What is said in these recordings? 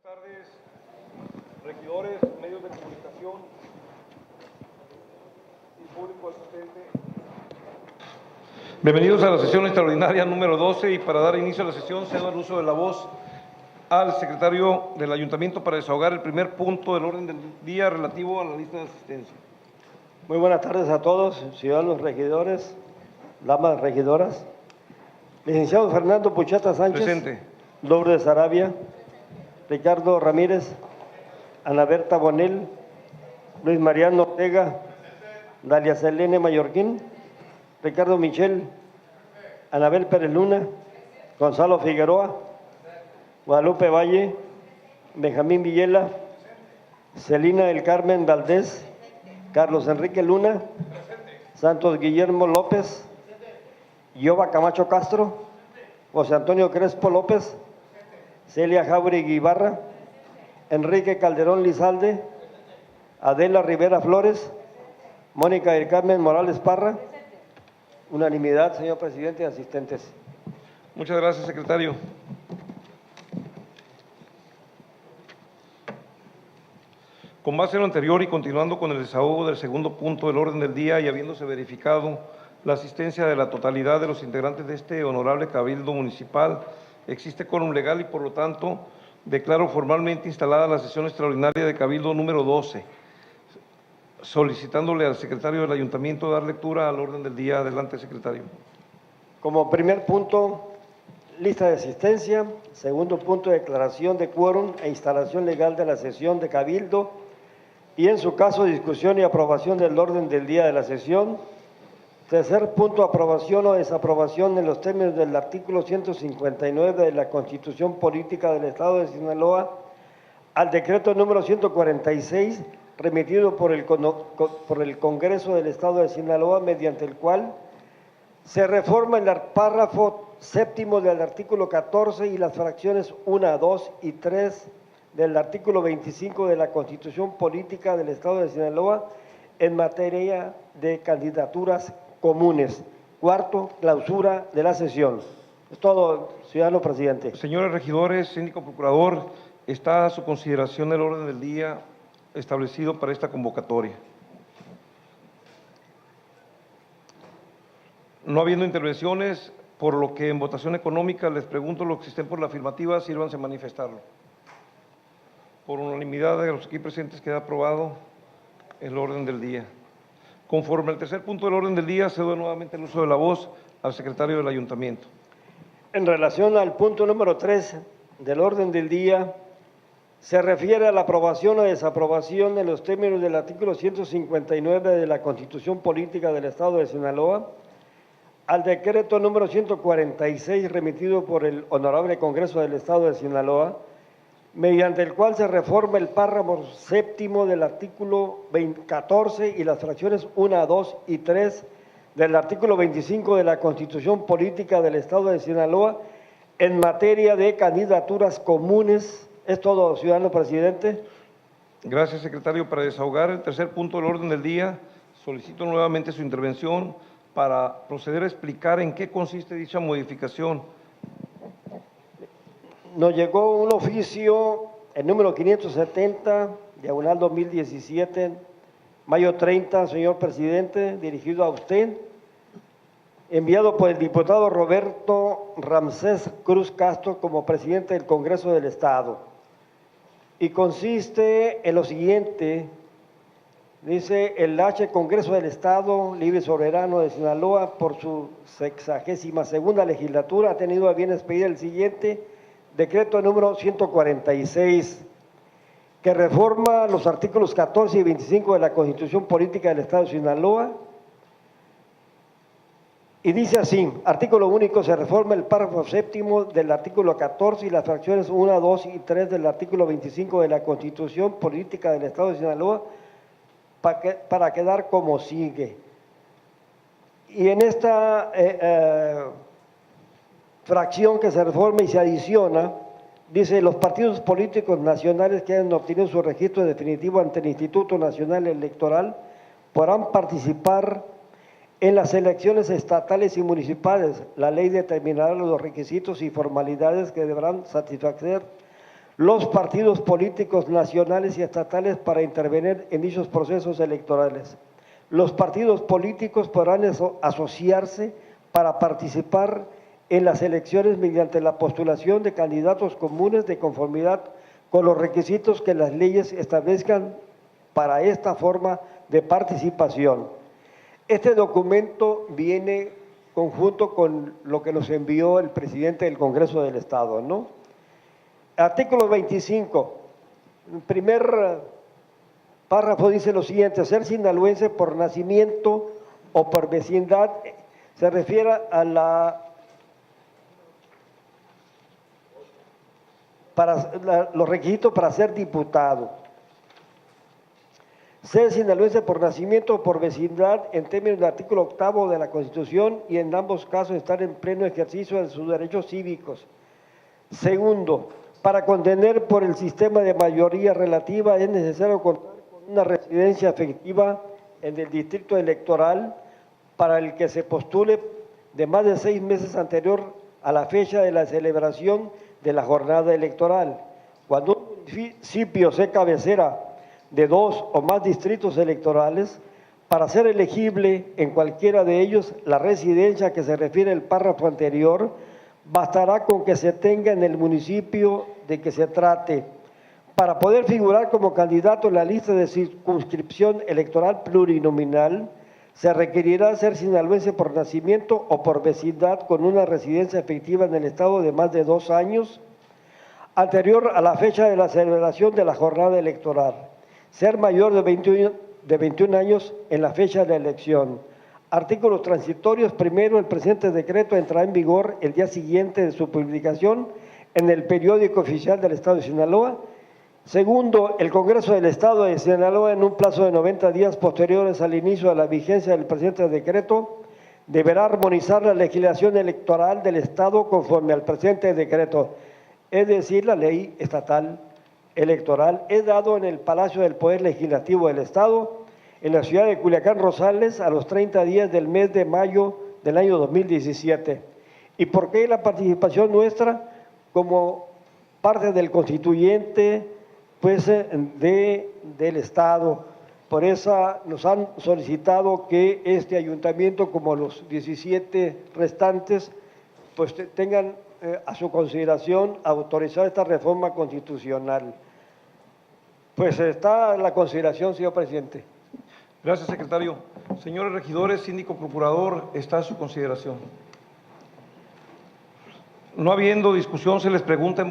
tardes, regidores, medios de comunicación y público asistente. Bienvenidos a la sesión extraordinaria número 12 y para dar inicio a la sesión cedo el uso de la voz al secretario del Ayuntamiento para desahogar el primer punto del orden del día relativo a la lista de asistencia. Muy buenas tardes a todos, ciudadanos regidores, damas regidoras. Licenciado Fernando Puchata Sánchez. Presente. Lourdes Arabia, Ricardo Ramírez, Ana Berta Bonel, Luis Mariano Ortega, Dalia Selene Mallorquín, Ricardo Michel, Anabel Pérez Luna, Gonzalo Figueroa, Guadalupe Valle, Benjamín Villela, Celina del Carmen Valdés, Carlos Enrique Luna, Santos Guillermo López, Yoba Camacho Castro, José Antonio Crespo López, Celia Jauregui Ibarra, Enrique Calderón Lizalde, Adela Rivera Flores, Mónica del Carmen Morales Parra. Unanimidad, señor presidente y asistentes. Muchas gracias, secretario. Con base en lo anterior y continuando con el desahogo del segundo punto del orden del día y habiéndose verificado la asistencia de la totalidad de los integrantes de este honorable Cabildo Municipal, existe quórum legal y por lo tanto declaro formalmente instalada la sesión extraordinaria de Cabildo número 12, solicitándole al secretario del Ayuntamiento dar lectura al orden del día. Adelante, secretario. Como primer punto, lista de asistencia. Segundo punto, declaración de quórum e instalación legal de la sesión de Cabildo y en su caso discusión y aprobación del orden del día de la sesión. Tercer punto, aprobación o desaprobación en los términos del artículo 159 de la Constitución Política del Estado de Sinaloa al decreto número 146 remitido por el Congreso del Estado de Sinaloa, mediante el cual se reforma el párrafo séptimo del artículo 14 y las fracciones 1, 2 y 3 del artículo 25 de la Constitución Política del Estado de Sinaloa en materia de candidaturas comunes. Cuarto, clausura de la sesión. Es todo, ciudadano presidente. Señores regidores, síndico procurador, está a su consideración el orden del día establecido para esta convocatoria. No habiendo intervenciones, por lo que en votación económica les pregunto los que estén por la afirmativa, sírvanse a manifestarlo. Por unanimidad de los aquí presentes queda aprobado el orden del día. Conforme al tercer punto del orden del día, cedo nuevamente el uso de la voz al secretario del Ayuntamiento. En relación al punto número 3 del orden del día, se refiere a la aprobación o desaprobación en los términos del artículo 159 de la Constitución Política del Estado de Sinaloa al decreto número 146 remitido por el Honorable Congreso del Estado de Sinaloa, mediante el cual se reforma el párrafo séptimo del artículo 14 y las fracciones 1, 2 y 3 del artículo 25 de la Constitución Política del Estado de Sinaloa en materia de candidaturas comunes. Es todo, ciudadano presidente. Gracias, secretario. Para desahogar el tercer punto del orden del día, solicito nuevamente su intervención para proceder a explicar en qué consiste dicha modificación. Nos llegó un oficio, el número 570, diagonal 2017, mayo 30, señor presidente, dirigido a usted, enviado por el diputado Roberto Ramsés Cruz Castro como presidente del Congreso del Estado. Y consiste en lo siguiente: dice, el H Congreso del Estado Libre y Soberano de Sinaloa, por su 62ª legislatura, ha tenido a bien expedir el siguiente decreto número 146, que reforma los artículos 14 y 25 de la Constitución Política del Estado de Sinaloa, y dice así: artículo único, se reforma el párrafo séptimo del artículo 14 y las fracciones 1, 2 y 3 del artículo 25 de la Constitución Política del Estado de Sinaloa para quedar como sigue. Y en esta fracción que se reforma y se adiciona, dice: los partidos políticos nacionales que hayan obtenido su registro definitivo ante el Instituto Nacional Electoral podrán participar en las elecciones estatales y municipales. La ley determinará los requisitos y formalidades que deberán satisfacer los partidos políticos nacionales y estatales para intervenir en dichos procesos electorales. Los partidos políticos podrán asociarse para participar en las elecciones mediante la postulación de candidatos comunes de conformidad con los requisitos que las leyes establezcan para esta forma de participación. Este documento viene conjunto con lo que nos envió el presidente del Congreso del Estado, ¿no? Artículo 25, el primer párrafo dice lo siguiente: ser sinaloense por nacimiento o por vecindad, se refiere a los requisitos para ser diputado. Ser sinaloense por nacimiento o por vecindad en términos del artículo 8º de la Constitución y en ambos casos estar en pleno ejercicio de sus derechos cívicos. Segundo, para contender por el sistema de mayoría relativa es necesario contar con una residencia efectiva en el distrito electoral para el que se postule de más de 6 meses anterior a la fecha de la celebración de la jornada electoral. Cuando un municipio sea cabecera de 2 o más distritos electorales, para ser elegible en cualquiera de ellos la residencia a que se refiere el párrafo anterior, bastará con que se tenga en el municipio de que se trate. Para poder figurar como candidato en la lista de circunscripción electoral plurinominal, se requerirá ser sinaloense por nacimiento o por vecindad con una residencia efectiva en el estado de más de 2 años, anterior a la fecha de la celebración de la jornada electoral. Ser mayor de 21 años en la fecha de la elección. Artículos transitorios. Primero, el presente decreto entrará en vigor el día siguiente de su publicación en el periódico oficial del Estado de Sinaloa. Segundo, el Congreso del Estado de Sinaloa, en un plazo de 90 días posteriores al inicio de la vigencia del presente decreto, deberá armonizar la legislación electoral del Estado conforme al presente decreto, es decir, la ley estatal electoral. Es dado en el Palacio del Poder Legislativo del Estado, en la ciudad de Culiacán, Rosales, a los 30 días del mes de mayo del año 2017. ¿Y por qué la participación nuestra como parte del constituyente pues, del Estado? Por eso nos han solicitado que este ayuntamiento, como los 17 restantes, pues tengan a su consideración autorizar esta reforma constitucional. Pues está en la consideración, señor presidente. Gracias, secretario. Señores regidores, síndico procurador, está a su consideración. No habiendo discusión, se les pregunta en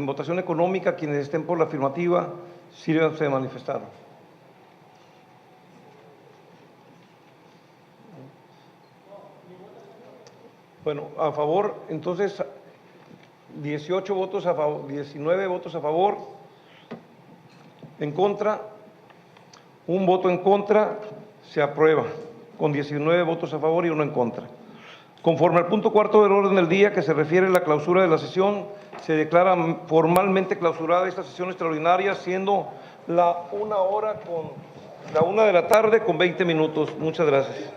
votación económica. Quienes estén por la afirmativa, sírvanse de manifestar. Bueno, a favor, entonces 18 votos a favor, 19 votos a favor, en contra, 1 voto en contra, se aprueba, con 19 votos a favor y 1 en contra. Conforme al punto 4 del orden del día, que se refiere a la clausura de la sesión, se declara formalmente clausurada esta sesión extraordinaria, siendo la 1 de la tarde con 20 minutos. Muchas gracias.